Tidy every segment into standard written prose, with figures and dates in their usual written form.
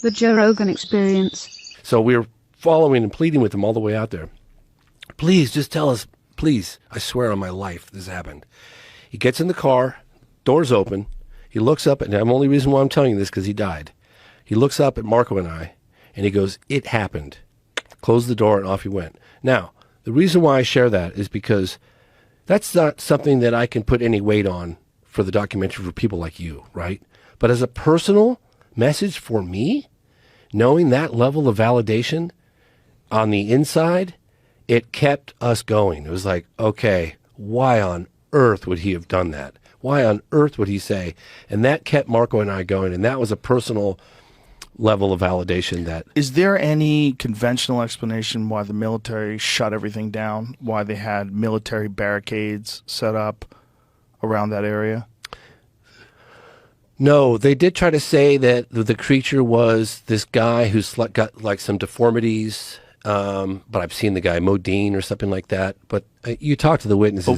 The Joe Rogan Experience. So we were following and pleading with him all the way out there. Please, just tell us, please. I swear on my life this happened. He gets in the car, doors open. He looks up, and the only reason why I'm telling you this because he died. He looks up at Marco and I, and he goes, "It happened." Closed the door, and off he went. Now, the reason why I share that is because that's not something that I can put any weight on for the documentary for people like you, right? But as a personal message for me, knowing that level of validation on the inside, it kept us going. It was like, okay, why on earth would he have done that? Why on earth would he say? And that kept Marco and I going, and that was a personal level of validation. That is there any conventional explanation why the military shut everything down, why they had military barricades set up around that area? No, they did try to say that the creature was this guy who's got like some deformities, but I've seen the guy Modine or something like that. But you talk to the witnesses. But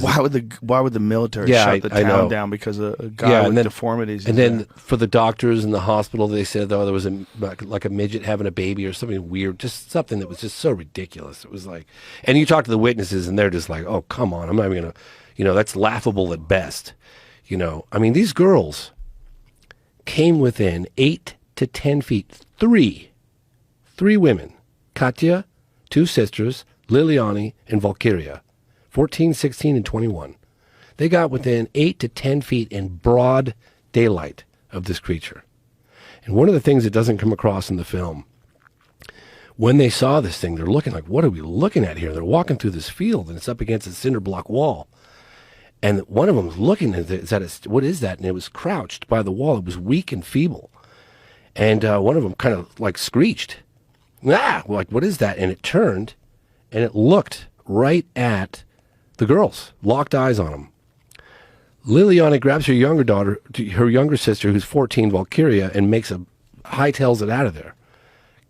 why would the military shut the town down because of a guy with deformities? And then for the doctors in the hospital, they said, oh, there was like a midget having a baby or something weird, just something that was just so ridiculous. It was like, and you talk to the witnesses, and they're just like, oh, come on, I'm not even gonna, that's laughable at best. I mean, these girls came within 8 to 10 feet. Three women, Katya, two sisters, Liliani and Valkyria, 14, 16, and 21. They got within 8 to 10 feet in broad daylight of this creature. And one of the things that doesn't come across in the film, when they saw this thing, they're looking like, what are we looking at here? They're walking through this field, and it's up against a cinder block wall. And one of them was looking at it, what is that? And it was crouched by the wall. It was weak and feeble. And one of them kind of like screeched, like, what is that? And it turned, and it looked right at the girls, locked eyes on them. Liliana grabs her younger sister, who's 14, Valkyria, and hightails it out of there.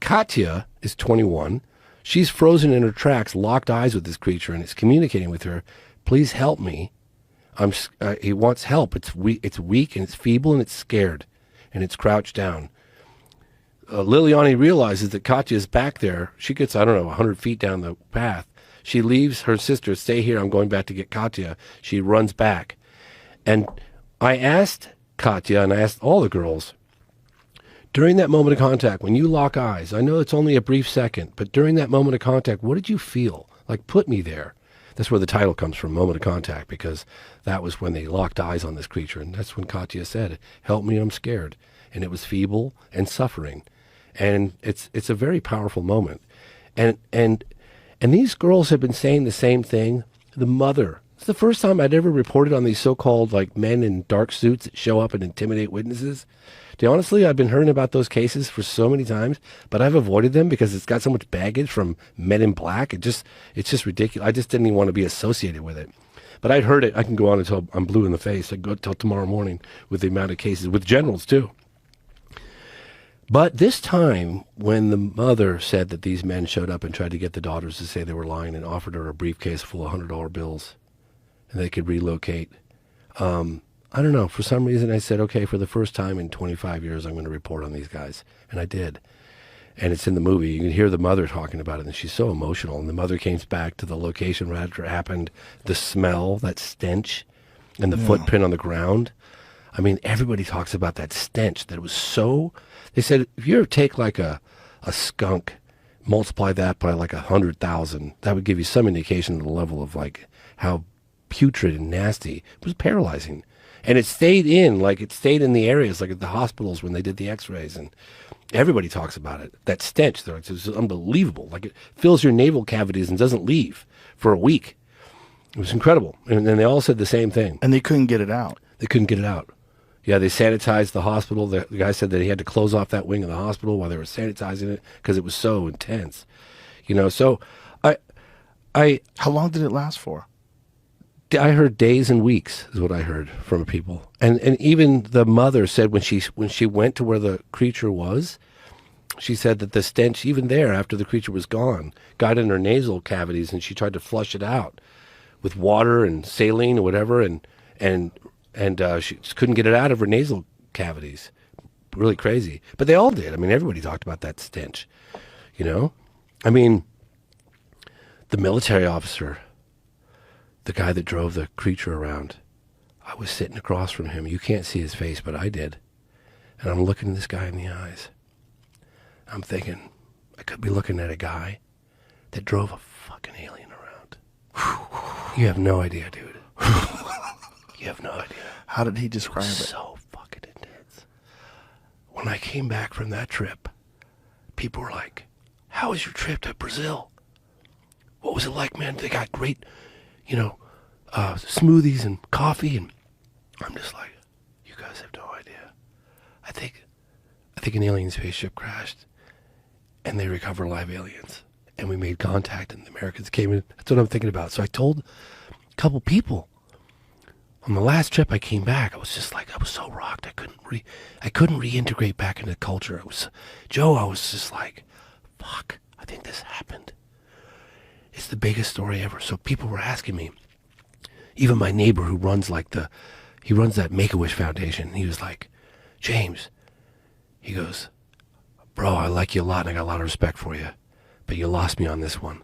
Katya is 21. She's frozen in her tracks, locked eyes with this creature, and it's communicating with her. Please help me. He wants help. It's weak and it's feeble and it's scared, and it's crouched down. Liliani realizes that Katya is back there. She gets, 100 feet down the path. She leaves her sister, stay here, I'm going back to get Katya. She runs back. And I asked Katya, and I asked all the girls, during that moment of contact, when you lock eyes, I know it's only a brief second, but during that moment of contact, what did you feel? Like, put me there. That's where the title comes from, Moment of Contact, because that was when they locked eyes on this creature. And that's when Katya said, help me, I'm scared. And it was feeble and suffering. And it's a very powerful moment. And these girls have been saying the same thing. The mother, it's the first time I'd ever reported on these so-called like men in dark suits that show up and intimidate witnesses. Honestly, I've been hearing about those cases for so many times, but I've avoided them because it's got so much baggage from men in black. It's just ridiculous. I just didn't even want to be associated with it. But I'd heard it. I can go on until I'm blue in the face. I go till tomorrow morning with the amount of cases, with generals too. But this time, when the mother said that these men showed up and tried to get the daughters to say they were lying and offered her a briefcase full of $100 bills and they could relocate, I don't know. For some reason, I said, okay, for the first time in 25 years, I'm going to report on these guys. And I did. And it's in the movie. You can hear the mother talking about it, and she's so emotional. And the mother came back to the location right after it happened. The smell, that stench, and the footprint on the ground. I mean, everybody talks about that stench, that it was so... They said, if you ever take like a skunk, multiply that by like 100,000, that would give you some indication of the level of like how putrid and nasty. It was paralyzing. And it stayed in the areas, like at the hospitals when they did the x-rays, and everybody talks about it. That stench, it was unbelievable. Like it fills your navel cavities and doesn't leave for a week. It was incredible. And then they all said the same thing. And they couldn't get it out. They couldn't get it out. Yeah, they sanitized the hospital. The guy said that he had to close off that wing of the hospital while they were sanitizing it because it was so intense. So How long did it last for? I heard days and weeks is what I heard from people. And even the mother said when she went to where the creature was, she said that the stench, even there after the creature was gone, got in her nasal cavities, and she tried to flush it out with water and saline or whatever, and she just couldn't get it out of her nasal cavities. really crazy. But they all did. I mean, everybody talked about that stench, you know? I mean, the military officer, the guy that drove the creature around, I was sitting across from him. You can't see his face, but I did. And I'm looking this guy in the eyes. I'm thinking, I could be looking at a guy that drove a fucking alien around. You have no idea, dude. You have no idea. How did he describe it? So fucking intense. When I came back from that trip, people were like, how was your trip to Brazil? What was it like, man? They got great, smoothies and coffee. And I'm just like, you guys have no idea. I think an alien spaceship crashed and they recover live aliens. And we made contact and the Americans came in. That's what I'm thinking about. So I told a couple people. On the last trip I came back, I was just like, I was so rocked. I couldn't reintegrate back into the culture. I was just like, fuck, I think this happened. It's the biggest story ever. So people were asking me, even my neighbor who runs he runs that Make-A-Wish Foundation. He was like, James, he goes, bro, I like you a lot and I got a lot of respect for you, but you lost me on this one.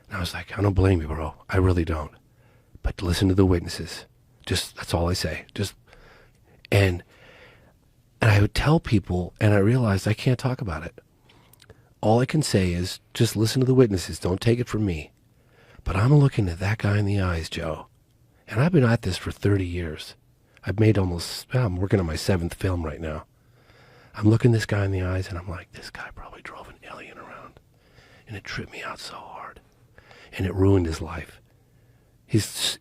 And I was like, I don't blame you, bro. I really don't. But listen to the witnesses. Just, that's all I say. And I would tell people, and I realized I can't talk about it. All I can say is just listen to the witnesses. Don't take it from me. But I'm looking at that guy in the eyes, Joe. And I've been at this for 30 years. I'm working on my 7th film right now. I'm looking this guy in the eyes and I'm like, this guy probably drove an alien around. And it tripped me out so hard. And it ruined his life. He's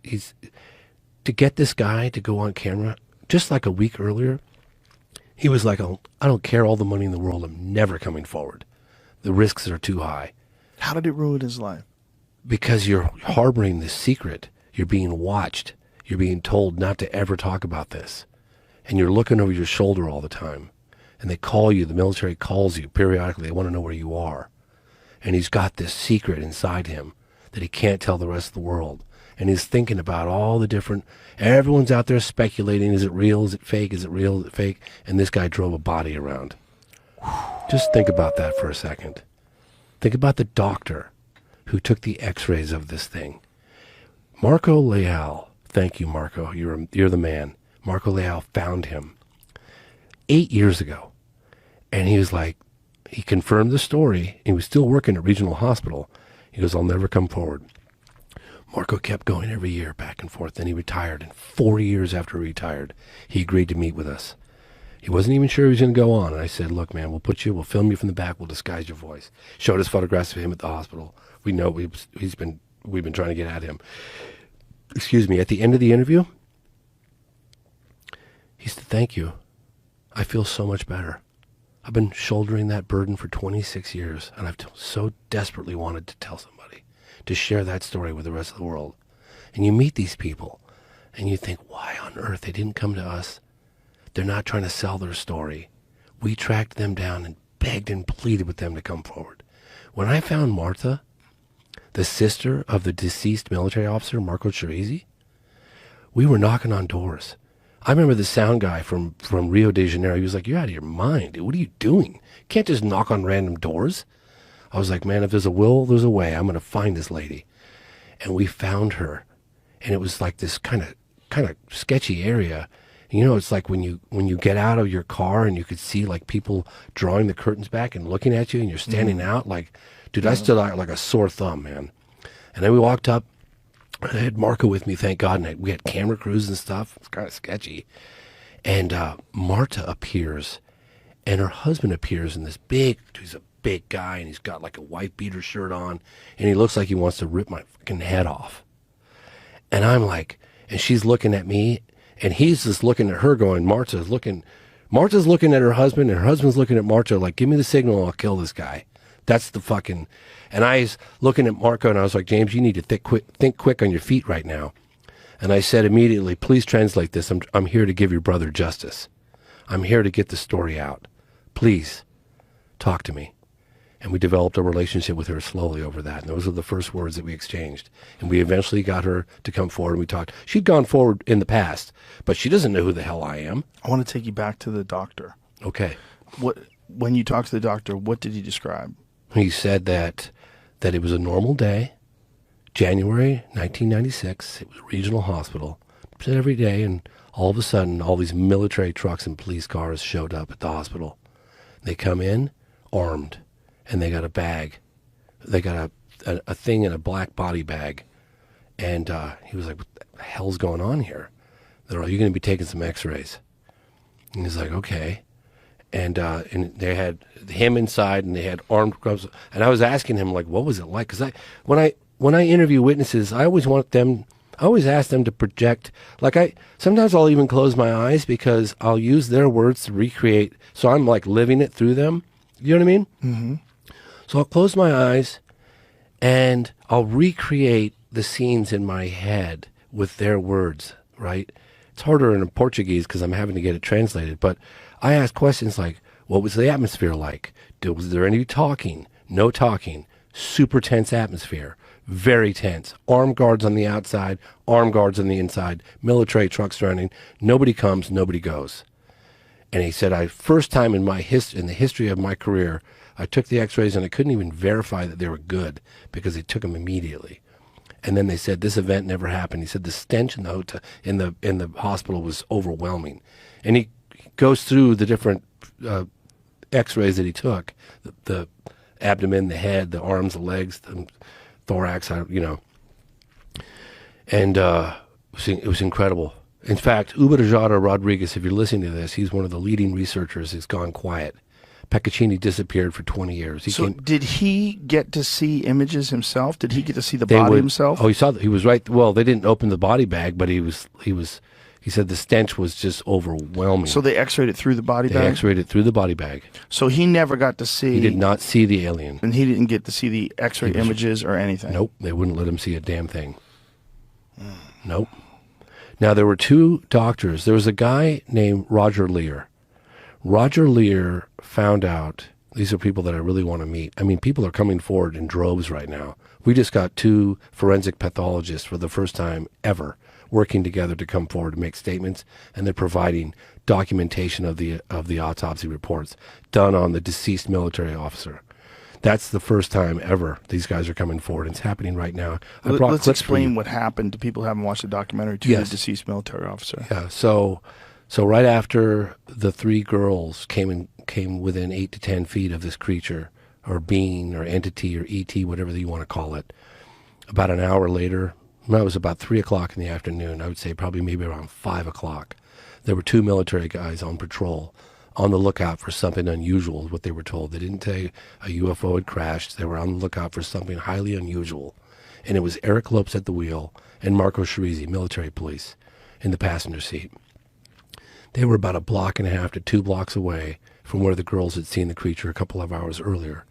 to get this guy to go on camera, just like a week earlier, he was like, oh, I don't care all the money in the world. I'm never coming forward. The risks are too high. How did it ruin his life? Because you're harboring this secret. You're being watched. You're being told not to ever talk about this. And you're looking over your shoulder all the time. And they call you, the military calls you periodically. They want to know where you are. And he's got this secret inside him that he can't tell the rest of the world. And he's thinking about all the different, everyone's out there speculating, is it real, is it fake, is it real, is it fake? And this guy drove a body around. Just think about that for a second. Think about the doctor who took the x-rays of this thing. Marco Leal, thank you, Marco, you're the man. Marco Leal found him 8 years ago. And he was like, he confirmed the story. He was still working at Regional Hospital. He goes, I'll never come forward. Marco kept going every year back and forth. Then he retired. And 4 years after he retired, he agreed to meet with us. He wasn't even sure he was going to go on. And I said, look, man, we'll film you from the back. We'll disguise your voice. Showed us photographs of him at the hospital. We know we've been trying to get at him. Excuse me. At the end of the interview, he said, thank you. I feel so much better. I've been shouldering that burden for 26 years, and I've so desperately wanted to tell somebody, to share that story with the rest of the world. And you meet these people, and you think, why on earth they didn't come to us? They're not trying to sell their story. We tracked them down and begged and pleaded with them to come forward. When I found Martha, the sister of the deceased military officer, Marco Chirizi, we were knocking on doors. I remember the sound guy from Rio de Janeiro. He was like, you're out of your mind. Dude. What are you doing? You can't just knock on random doors. I was like, man, if there's a will, there's a way. I'm going to find this lady. And we found her. And it was like this kind of sketchy area. You know, it's like when you get out of your car and you could see like people drawing the curtains back and looking at you and you're standing out like, dude, I stood out like a sore thumb, man. And then we walked up. I had Marco with me, thank God, and we had camera crews and stuff. It's kind of sketchy. And Marta appears, and her husband appears in this he's a big guy, and he's got like a white beater shirt on, and he looks like he wants to rip my fucking head off. And I'm like, and she's looking at me, and he's just looking at her going, Marta's looking at her husband, and her husband's looking at Marta like, give me the signal, I'll kill this guy. That's the fucking... And I was looking at Marco, and I was like, James, you need to think quick on your feet right now. And I said immediately, please translate this. I'm here to give your brother justice. I'm here to get the story out. Please, talk to me. And we developed a relationship with her slowly over that. And those were the first words that we exchanged. And we eventually got her to come forward, and we talked. She'd gone forward in the past, but she doesn't know who the hell I am. I want to take you back to the doctor. Okay. When you talked to the doctor, what did he describe? He said that it was a normal day, January 1996. It was a regional hospital. Said every day, and all of a sudden, all these military trucks and police cars showed up at the hospital. They come in armed, and they got a bag. They got a thing in a black body bag. And he was like, what the hell's going on here? They're like, you're going to be taking some x-rays. And he's like, okay. And they had him inside, and they had armed clubs. And I was asking him, like, what was it like? Because when I interview witnesses, I always ask them to project. Sometimes I'll even close my eyes because I'll use their words to recreate. So I'm like living it through them. You know what I mean? Mm-hmm. So I'll close my eyes, and I'll recreate the scenes in my head with their words, right? It's harder in Portuguese because I'm having to get it translated. But I ask questions like, what was the atmosphere like? Was there any talking? No talking. Super tense atmosphere. Very tense. Armed guards on the outside, armed guards on the inside, military trucks running. Nobody comes, nobody goes. And he said, first time in the history of my career, I took the x-rays and I couldn't even verify that they were good because they took them immediately. And then they said this event never happened. He said the stench in the hospital was overwhelming. And he goes through the different x-rays that he took, the abdomen, the head, the arms, the legs, the thorax, and it was incredible. In fact, Uberajada Rodriguez, if you're listening to this, he's one of the leading researchers. He's gone quiet. Peccacini disappeared for 20 years. Did he get to see images himself? Did he get to see the body himself? Oh, he was right. Well, they didn't open the body bag, but he said the stench was just overwhelming. So they x-rayed it through the body bag? They x-rayed it through the body bag. So he never got to see... He did not see the alien. And he didn't get to see the x-ray images or anything? Nope. They wouldn't let him see a damn thing. Nope. Now, there were two doctors. There was a guy named Roger Lear. Roger Lear found out, these are people that I really want to meet. I mean, people are coming forward in droves right now. We just got two forensic pathologists for the first time ever working together to come forward to make statements, and they're providing documentation of the autopsy reports done on the deceased military officer. That's the first time ever these guys are coming forward. It's happening right now. Let's explain what happened to people who haven't watched the documentary to the deceased military officer. Yeah, so right after the three girls came within 8 to 10 feet of this creature or being or entity or ET, whatever you want to call it, about an hour later, it was about 3 o'clock in the afternoon, I would say probably maybe around 5 o'clock, there were two military guys on patrol on the lookout for something unusual, is what they were told. They didn't say a UFO had crashed. They were on the lookout for something highly unusual. And it was Eric Lopes at the wheel and Marco Chirizi, military police, in the passenger seat. They were about 1.5 blocks to 2 blocks away from where the girls had seen the creature a couple of hours earlier.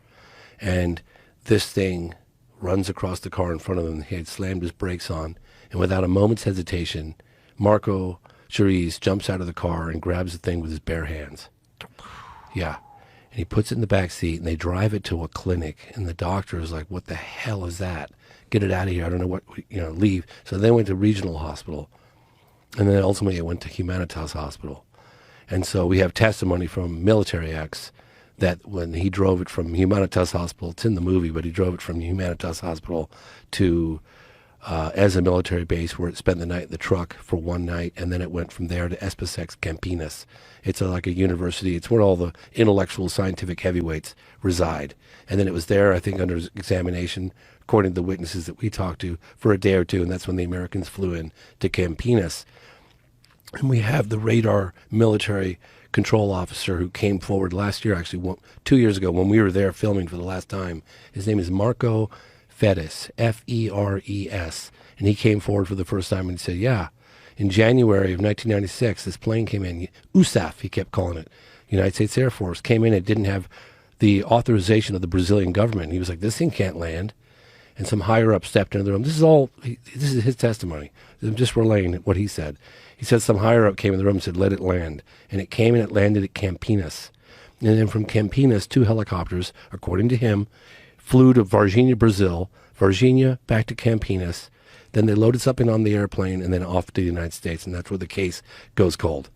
And this thing runs across the car in front of them. He had slammed his brakes on, and without a moment's hesitation, Marco Chirizi jumps out of the car and grabs the thing with his bare hands. Yeah. And he puts it in the back seat, and they drive it to a clinic, and the doctor is like, what the hell is that? Get it out of here. I don't know what, leave. So they went to regional hospital, and then ultimately it went to Humanitas Hospital. And so we have testimony from Military X that when he drove it from Humanitas Hospital, it's in the movie, but he drove it from Humanitas Hospital to as a military base where it spent the night in the truck for one night, and then it went from there to Espesex Campinas. It's like a university. It's where all the intellectual scientific heavyweights reside. And then it was there, I think, under examination, according to the witnesses that we talked to, for a day or two, and that's when the Americans flew in to Campinas. And we have the radar military control officer who came forward last year, actually 2 years ago when we were there filming for the last time. His name is Marco Feres, F-E-R-E-S. And he came forward for the first time and he said, yeah, in January of 1996, this plane came in, USAF, he kept calling it, United States Air Force, came in and didn't have the authorization of the Brazilian government. And he was like, this thing can't land. And some higher up stepped into the room. This is his testimony. I'm just relaying what he said. He said some higher up came in the room and said, let it land. And it came and it landed at Campinas. And then from Campinas, 2 helicopters, according to him, flew to Varginha, Brazil, Varginha back to Campinas. Then they loaded something on the airplane and then off to the United States. And that's where the case goes cold.